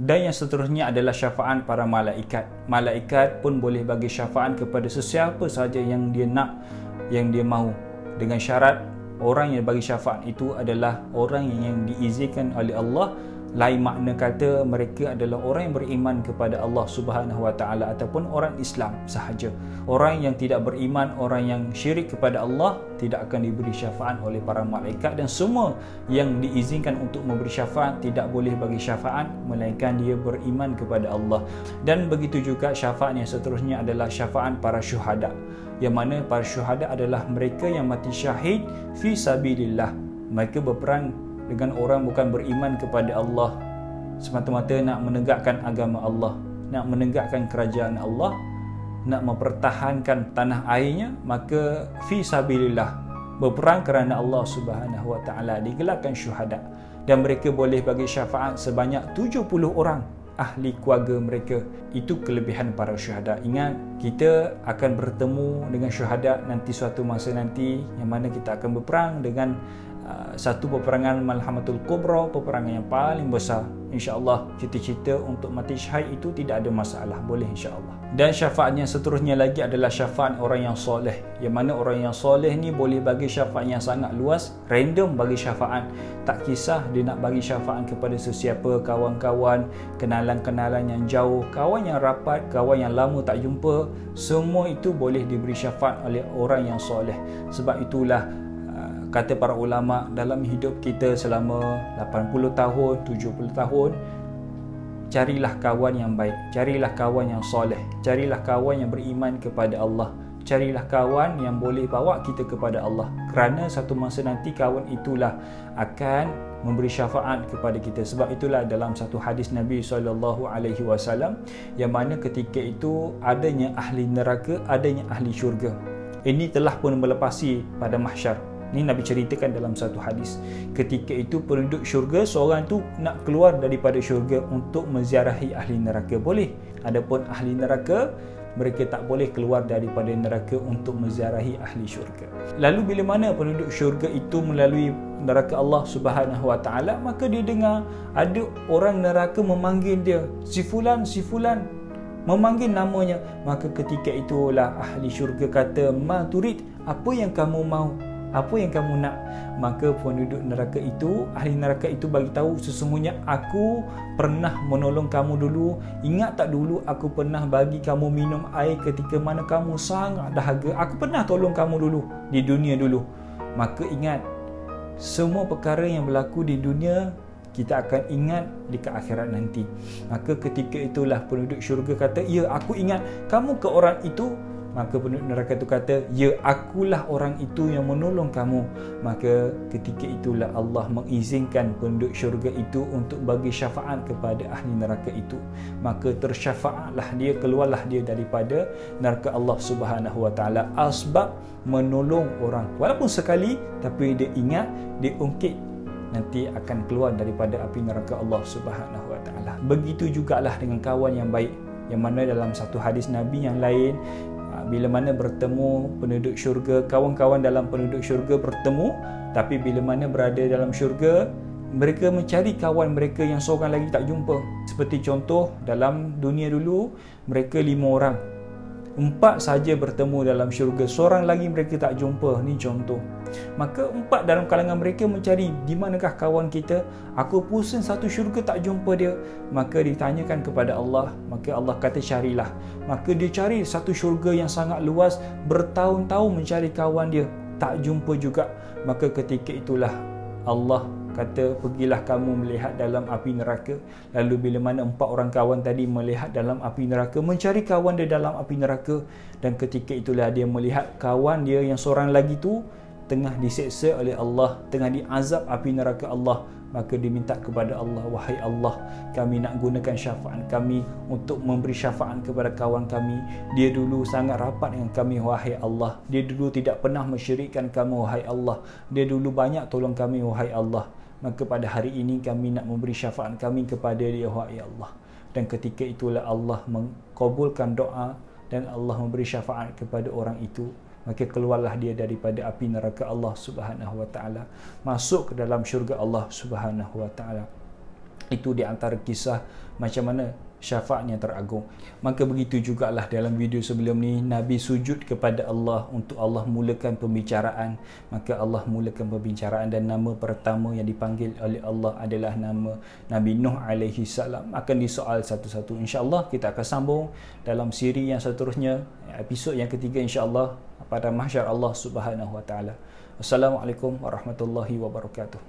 Dan yang seterusnya adalah syafaat para malaikat. Malaikat pun boleh bagi syafaat kepada sesiapa sahaja yang dia nak, yang dia mahu, dengan syarat orang yang bagi syafaat itu adalah orang yang diizinkan oleh Allah. Lain makna kata mereka adalah orang yang beriman kepada Allah Subhanahu Wa Taala ataupun orang Islam sahaja. Orang yang tidak beriman, orang yang syirik kepada Allah tidak akan diberi syafaat oleh para malaikat, dan semua yang diizinkan untuk memberi syafaat tidak boleh bagi syafaat melainkan dia beriman kepada Allah. Dan begitu juga syafaat yang seterusnya adalah syafaat para syuhada, yang mana para syuhada adalah mereka yang mati syahid fi sabilillah. Mereka berperang dengan orang bukan beriman kepada Allah, semata-mata nak menegakkan agama Allah, nak menegakkan kerajaan Allah, nak mempertahankan tanah airnya, maka fi sabilillah, berperang kerana Allah Subhanahu Wa Taala, digelarkan syuhada. Dan mereka boleh bagi syafaat sebanyak 70 orang ahli keluarga mereka. Itu kelebihan para syuhada. Ingat, kita akan bertemu dengan syuhada nanti suatu masa nanti, yang mana kita akan berperang dengan satu peperangan Malhamatul Kubra, peperangan yang paling besar. InsyaAllah cita-cita untuk mati syahid itu tidak ada masalah, boleh insyaAllah. Dan syafaat yang seterusnya lagi adalah syafaat orang yang soleh, yang mana orang yang soleh ni boleh bagi syafaat yang sangat luas, random bagi syafaat. Tak kisah dia nak bagi syafaat kepada sesiapa, kawan-kawan, kenalan-kenalan yang jauh, kawan yang rapat, kawan yang lama tak jumpa, semua itu boleh diberi syafaat oleh orang yang soleh. Sebab itulah kata para ulama, dalam hidup kita selama 80 tahun, 70 tahun, carilah kawan yang baik, carilah kawan yang soleh, carilah kawan yang beriman kepada Allah, carilah kawan yang boleh bawa kita kepada Allah. Kerana satu masa nanti kawan itulah akan memberi syafaat kepada kita. Sebab itulah dalam satu hadis Nabi SAW, yang mana ketika itu adanya ahli neraka, adanya ahli syurga. Ini telah pun melepasi pada mahsyar. Ini Nabi ceritakan dalam satu hadis. Ketika itu penduduk syurga, seorang tu nak keluar daripada syurga untuk menziarahi ahli neraka, boleh. Adapun ahli neraka, mereka tak boleh keluar daripada neraka untuk menziarahi ahli syurga. Lalu bila mana penduduk syurga itu melalui neraka Allah Subhanahu Wa Taala, maka dia dengar ada orang neraka memanggil dia, si fulan, si fulan, memanggil namanya. Maka ketika itulah ahli syurga kata, ma turid, apa yang kamu mahu, apa yang kamu nak? Maka penduduk neraka itu, ahli neraka itu bagi tahu, sesungguhnya aku pernah menolong kamu dulu. Ingat tak dulu aku pernah bagi kamu minum air ketika mana kamu sangat dahaga? Aku pernah tolong kamu dulu di dunia dulu. Maka ingat, semua perkara yang berlaku di dunia kita akan ingat di akhirat nanti. Maka ketika itulah penduduk syurga kata, ya aku ingat kamu ke orang itu. Maka penduduk neraka itu kata, ya akulah orang itu yang menolong kamu. Maka ketika itulah Allah mengizinkan penduduk syurga itu untuk bagi syafaat kepada ahli neraka itu. Maka tersyafaatlah dia, keluarlah dia daripada neraka Allah Subhanahu Wa Taala, asbab menolong orang. Walaupun sekali, tapi dia ingat, dia ungkit, nanti akan keluar daripada api neraka Allah Subhanahu Wa Taala. Begitu jugalah dengan kawan yang baik, yang mana dalam satu hadis Nabi yang lain, bila mana bertemu penduduk syurga, kawan-kawan dalam penduduk syurga bertemu, tapi bila mana berada dalam syurga, mereka mencari kawan mereka yang seorang lagi tak jumpa. Seperti contoh, dalam dunia dulu, mereka 5 orang, 4 saja bertemu dalam syurga, seorang lagi mereka tak jumpa. Ni contoh. Maka 4 dalam kalangan mereka mencari, di manakah kawan kita? Aku pusing satu syurga tak jumpa dia. Maka ditanyakan kepada Allah, maka Allah kata carilah. Maka dia cari satu syurga yang sangat luas, bertahun-tahun mencari kawan dia, tak jumpa juga. Maka ketika itulah Allah kata, pergilah kamu melihat dalam api neraka. Lalu bila mana 4 orang kawan tadi melihat dalam api neraka, mencari kawan dia dalam api neraka, dan ketika itulah dia melihat kawan dia yang seorang lagi tu tengah diseksa oleh Allah, tengah diazab api neraka Allah. Maka diminta kepada Allah, wahai Allah, kami nak gunakan syafaat kami untuk memberi syafaat kepada kawan kami. Dia dulu sangat rapat dengan kami, wahai Allah. Dia dulu tidak pernah mensyirikkan kami, wahai Allah. Dia dulu banyak tolong kami, wahai Allah. Maka pada hari ini kami nak memberi syafaat kami kepada dia, wahai Allah. Dan ketika itulah Allah mengabulkan doa dan Allah memberi syafaat kepada orang itu. Maka keluarlah dia daripada api neraka Allah Subhanahu Wa Taala, masuk ke dalam syurga Allah Subhanahu Wa Taala. Itu di antara kisah macam mana syafaat yang teragung. Maka begitu jugalah dalam video sebelum ni, Nabi sujud kepada Allah untuk Allah mulakan pembicaraan. Maka Allah mulakan pembicaraan dan nama pertama yang dipanggil oleh Allah adalah nama Nabi Nuh alaihi salam. Akan disoal satu-satu. InsyaAllah kita akan sambung dalam siri yang seterusnya, episod yang ketiga insyaAllah pada mahsyar Allah Subhanahu Wa Taala. Assalamualaikum warahmatullahi wabarakatuh.